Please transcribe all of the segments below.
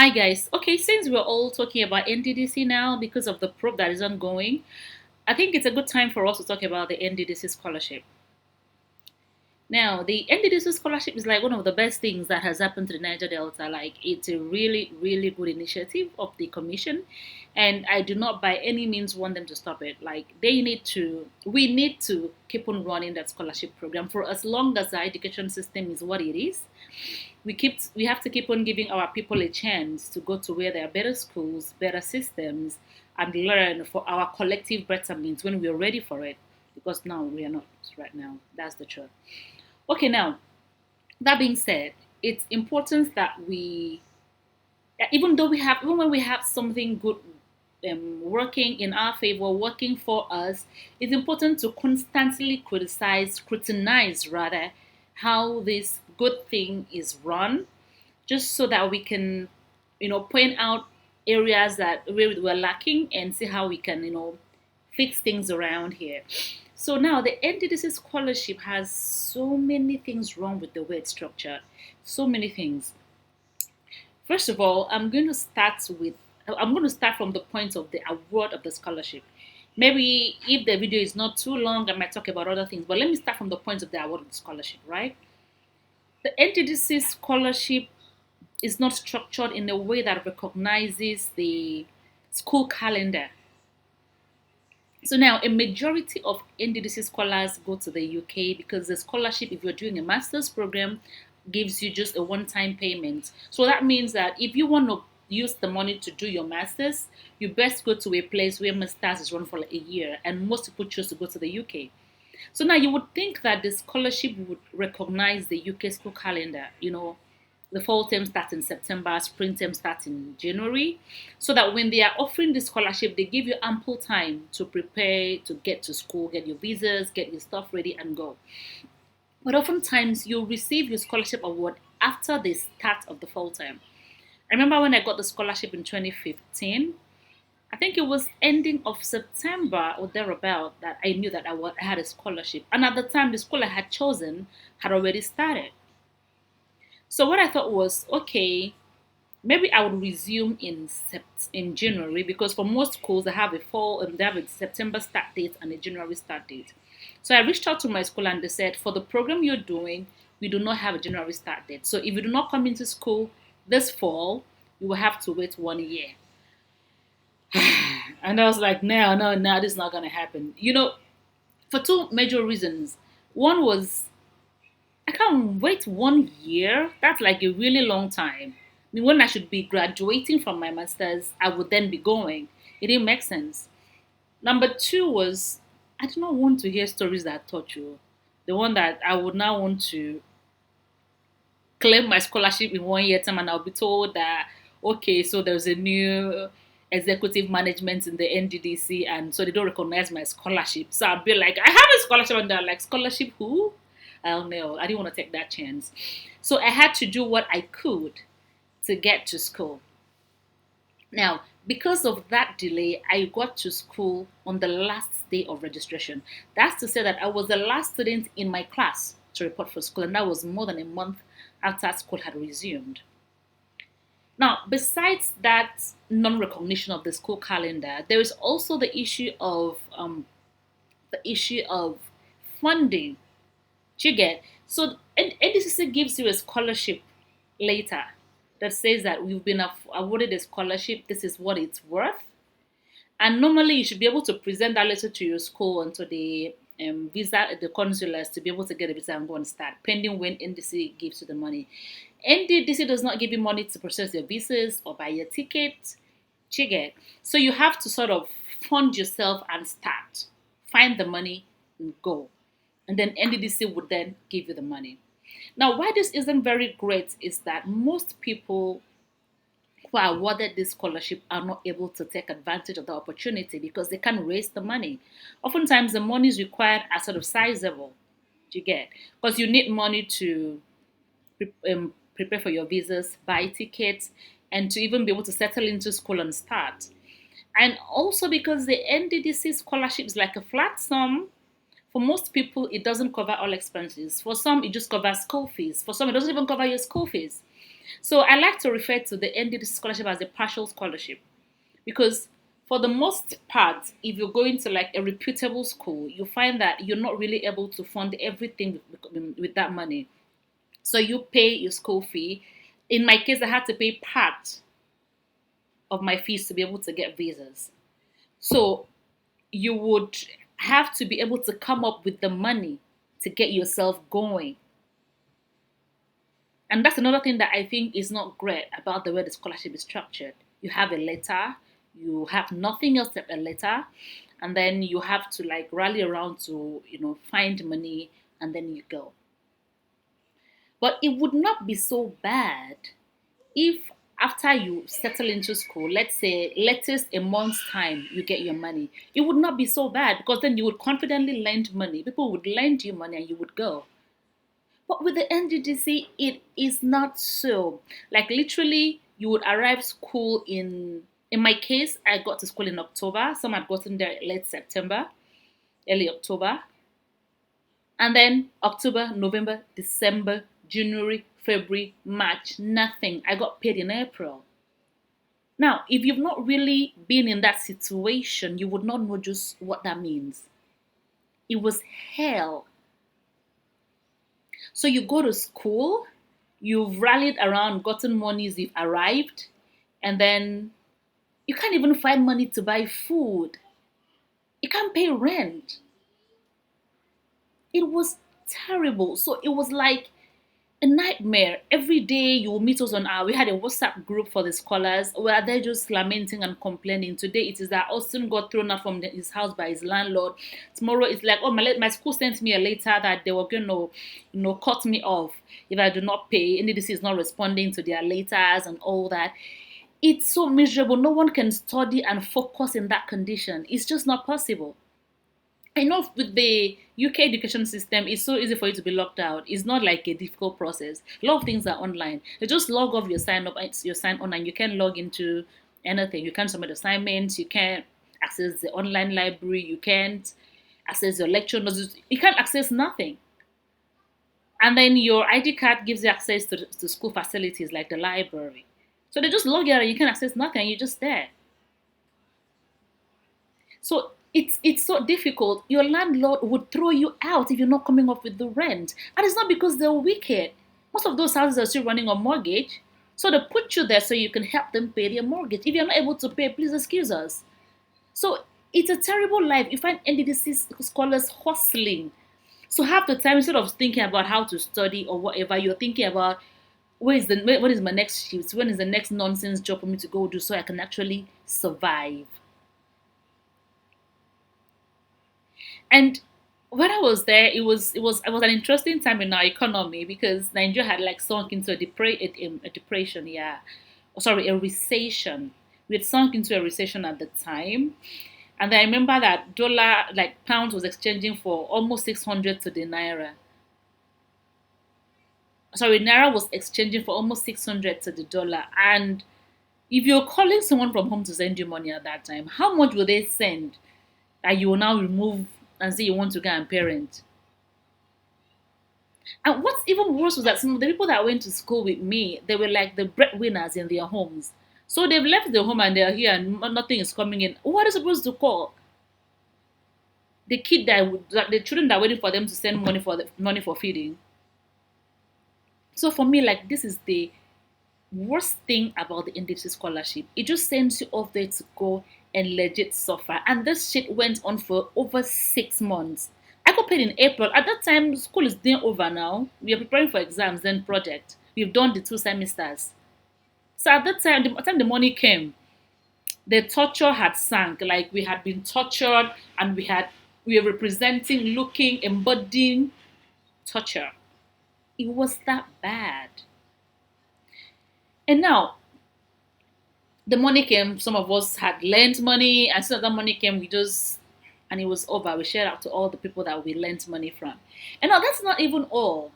Hi guys. Okay, since we're all talking about NDDC now because of the probe that is ongoing, I think it's a good time for us to talk about the NDDC scholarship. Now, the NDDC scholarship is like one of the best things that has happened to the Niger Delta. Like, it's a really, really good initiative of the commission, and I do not by any means want them to stop it. Like, we need to keep on running that scholarship program for as long as our education system is what it is. We have to keep on giving our people a chance to go to where there are better schools, better systems, and learn for our collective betterment when we're ready for it. Because now we are not right now. That's the truth. Okay, now that being said, it's important that even when we have something good working in our favor, working for us, it's important to constantly scrutinize rather, how this good thing is run, just so that we can, point out areas that where we're lacking and see how we can, fix things around here. So now the NDDC scholarship has so many things wrong with the way it's structured. So many things. First of all, I'm going to start from the point of the award of the scholarship. Maybe if the video is not too long, I might talk about other things, but let me start from the point of the award of the scholarship, right? The NDDC scholarship is not structured in a way that recognizes the school calendar. So now a majority of NDDC scholars go to the UK because the scholarship, if you're doing a master's program, gives you just a one-time payment. So that means that if you want to use the money to do your master's, you best go to a place where master's is run for like a year, and most people choose to go to the UK. So now you would think that the scholarship would recognize the UK school calendar, the fall term starts in September, spring term starts in January, so that when they are offering the scholarship, they give you ample time to prepare, to get to school, get your visas, get your stuff ready, and go. But oftentimes, you receive your scholarship award after the start of the fall term. I remember when I got the scholarship in 2015, I think it was ending of September or thereabout that I knew that I had a scholarship. And at the time, the school I had chosen had already started. So what I thought was, okay, maybe I would resume in January, because for most schools they have a September start date and a January start date. So I reached out to my school and they said, for the program you're doing, we do not have a January start date. So if you do not come into school this fall, you will have to wait 1 year. And I was like, no, this is not gonna happen. For two major reasons. One was, I can't wait 1 year. That's like a really long time. I mean, when I should be graduating from my master's, I would then be going. It didn't make sense. Number two was, I do not want to hear stories that touch you. The one that I would now want to claim my scholarship in 1 year time, and I'll be told that, okay, so there's a new executive management in the NDDC, and so they don't recognize my scholarship. So I'll be like, I have a scholarship, and they're like, scholarship who? I don't know. I didn't want to take that chance. So I had to do what I could to get to school. Now, because of that delay, I got to school on the last day of registration. That's to say that I was the last student in my class to report for school, and that was more than a month after school had resumed. Now, besides that non-recognition of the school calendar, there is also the issue of funding. Do you get? So NDCC gives you a scholarship later that says that we've been awarded a scholarship. This is what it's worth. And normally, you should be able to present that letter to your school and to the visa at the consulars to be able to get a visa and go and start, pending when NDC gives you the money. NDDC does not give you money to process your visas or buy your ticket. You get? So you have to sort of fund yourself and start. Find the money and go. And then NDDC would then give you the money. Now, why this isn't very great is that most people who are awarded this scholarship are not able to take advantage of the opportunity because they can't raise the money. Oftentimes, the monies required are sort of sizable. Do you get? Because you need money to prepare for your visas, buy tickets, and to even be able to settle into school and start. And also because the NDDC scholarship is like a flat sum. For most people, it doesn't cover all expenses. For some, it just covers school fees. For some, it doesn't even cover your school fees. So I like to refer to the NDC scholarship as a partial scholarship because for the most part, if you're going to like a reputable school, you find that you're not really able to fund everything with that money. So you pay your school fee. In my case, I had to pay part of my fees to be able to get visas. So you would have to be able to come up with the money to get yourself going. And that's another thing that I think is not great about the way the scholarship is structured. You have a letter, you have nothing else except a letter, and then you have to like rally around to, find money and then you go. But it would not be so bad if after you settle into school, let's say latest a month's time, you get your money. It would not be so bad because then you would confidently lend money. People would lend you money and you would go. But with the NDDC, it is not so. Like literally, you would arrive school in my case, I got to school in October. Some had gotten there late September, early October. And then October, November, December, January, February, March, nothing. I got paid in April. Now, if you've not really been in that situation, you would not know just what that means. It was hell. So you go to school, you've rallied around, gotten monies, you've arrived, and then you can't even find money to buy food. You can't pay rent. It was terrible. So it was like a nightmare. Every day you will meet us on we had a WhatsApp group for the scholars where they're just lamenting and complaining. Today it is that Austin got thrown out from his house by his landlord. Tomorrow it's like, oh, my school sent me a letter that they were going to, cut me off if I do not pay. NDC is not responding to their letters and all that. It's so miserable. No one can study and focus in that condition. It's just not possible. I know with the UK education system, it's so easy for you to be locked out. It's not like a difficult process. A lot of things are online. You just log off your sign up, your sign on, and you can log into anything. You can submit assignments. You can access the online library. You can't access your lecture notes. You can't access nothing. And then your ID card gives you access to school facilities like the library. So they just log you out and you can access nothing. You're just there. So it's so difficult. Your landlord would throw you out if you're not coming up with the rent. And it's not because they're wicked. Most of those houses are still running on mortgage. So they put you there so you can help them pay their mortgage. If you're not able to pay, please excuse us. So it's a terrible life. You find NDDC scholars hustling. So half the time, instead of thinking about how to study or whatever, you're thinking about when is my next shift? When is the next nonsense job for me to go do so I can actually survive? And when I was there, it was an interesting time in our economy because Nigeria had like sunk into a depression, yeah. Oh, sorry, a recession. We had sunk into a recession at the time, and I remember that dollar, like pounds, was exchanging for almost 600 to the naira. Sorry, naira was exchanging for almost 600 to the dollar, and if you're calling someone from home to send you money at that time, how much will they send that you will now remove and say you want to go and parent? And what's even worse was that some of the people that went to school with me, they were like the breadwinners in their homes. So they've left the home and they're here and nothing is coming in. What are they supposed to call? The children that are waiting for them to send money for feeding. So for me, like this is the worst thing about the Nddc scholarship. It just sends you off there to go and legit suffer. And this shit went on for over 6 months. I got paid in April. At that time, school is doing over now. We are preparing for exams, then project. We've done the 2 semesters. So at that time, the time the money came, the torture had sunk. Like we had been tortured and we were representing, looking, embodying torture. It was that bad. And now the money came, some of us had lent money, and so that money came, and it was over. We shared out to all the people that we lent money from. And now that's not even all.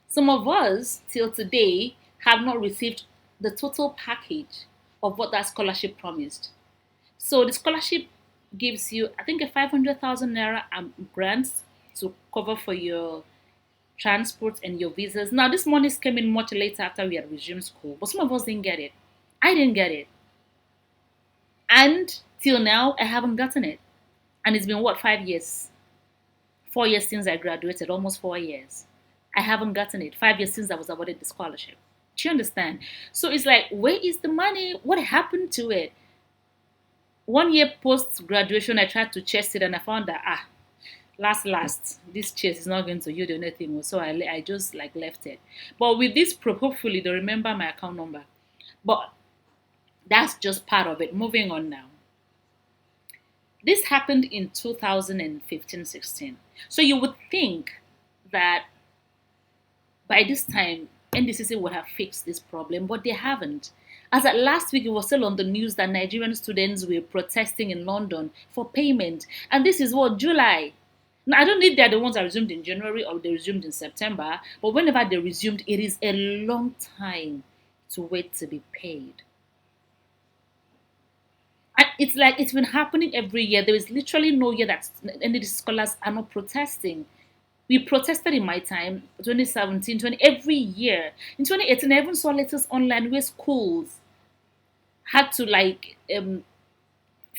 Some of us, till today, have not received the total package of what that scholarship promised. So the scholarship gives you, I think, a 500,000 naira grant to cover for your transport, and your visas. Now, this money came in much later after we had resumed school, but some of us didn't get it. I didn't get it. And till now, I haven't gotten it. And it's been what, 5 years? 4 years since I graduated, almost 4 years. I haven't gotten it. 5 years since I was awarded the scholarship. Do you understand? So it's like, where is the money? What happened to it? 1 year post graduation, I tried to chase it and I found that, last, this chase is not going to yield anything. So I just like left it. But with this proof, hopefully they remember my account number. But that's just part of it. Moving on now. This happened in 2015-16. So you would think that by this time, NDCC would have fixed this problem, but they haven't. As at last week, it was still on the news that Nigerian students were protesting in London for payment. And this is what, July. Now, I don't know if they're the ones that resumed in January or they resumed in September, but whenever they resumed, it is a long time to wait to be paid. And it's like it's been happening every year. There is literally no year that any of the scholars are not protesting. We protested in my time, 2017, every year. In 2018, I even saw letters online where schools had to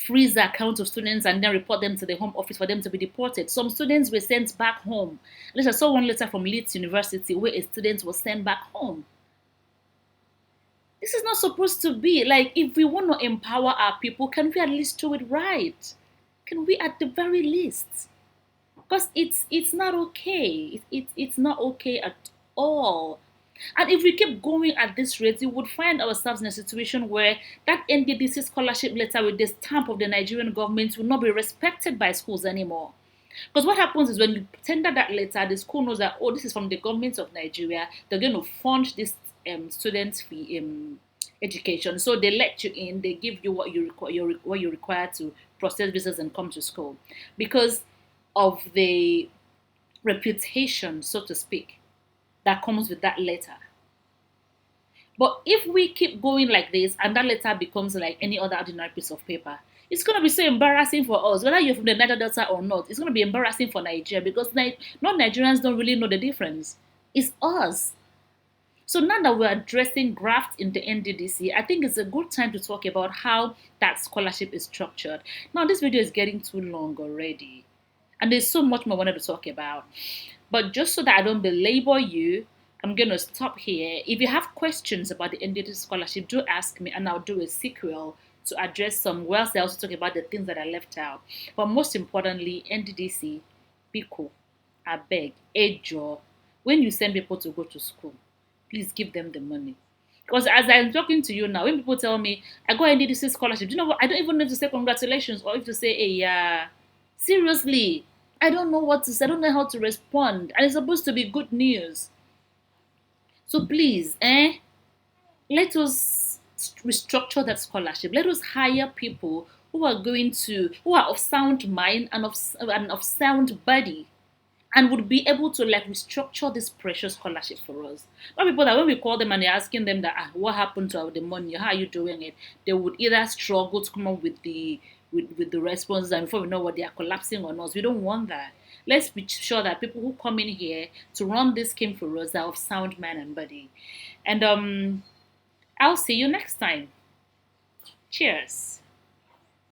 freeze the accounts of students and then report them to the home office for them to be deported. Some students were sent back home. At least I saw one letter from Leeds University where a student was sent back home. This is not supposed to be. Like, if we want to empower our people, can we at least do it right? Can we at the very least? Because it's not okay. It's not okay at all. And if we keep going at this rate, we would find ourselves in a situation where that NDDC scholarship letter with the stamp of the Nigerian government will not be respected by schools anymore. Because what happens is when you tender that letter, the school knows that, oh, this is from the government of Nigeria. They're going to fund this student fee education. So they let you in. They give you what you require to process visas and come to school, because of the reputation, so to speak, that comes with that letter. But if we keep going like this and that letter becomes like any other ordinary piece of paper, it's going to be so embarrassing for us, whether you're from the Niger Delta or not. It's going to be embarrassing for Nigeria because non-Nigerians don't really know the difference. It's us. So now that we're addressing graft in the NDDC, I think it's a good time to talk about how that scholarship is structured. Now, this video is getting too long already, and there's so much more I wanted to talk about. But just so that I don't belabor you, I'm going to stop here. If you have questions about the NDDC scholarship, do ask me, and I'll do a sequel to address some. Well, I also talk about the things that I left out. But most importantly, NDDC, Biko, I beg, Ejo, when you send people to go to school, please give them the money. Because as I'm talking to you now, when people tell me, I got a NDDC scholarship, do you know what? I don't even know if to say congratulations or if to say, hey, yeah. Seriously, I don't know what to say. I don't know how to respond. And it's supposed to be good news. So please, let us restructure that scholarship. Let us hire people who are of sound mind and of sound body, and would be able to like restructure this precious scholarship for us. Not people that when we call them and they're asking them that what happened to the money, how are you doing it, they would either struggle to come up with the responses, and before we know what, they are collapsing on us. We don't want that. Let's be sure that people who come in here to run this scheme for us are of sound mind and body. And I'll see you next time. Cheers.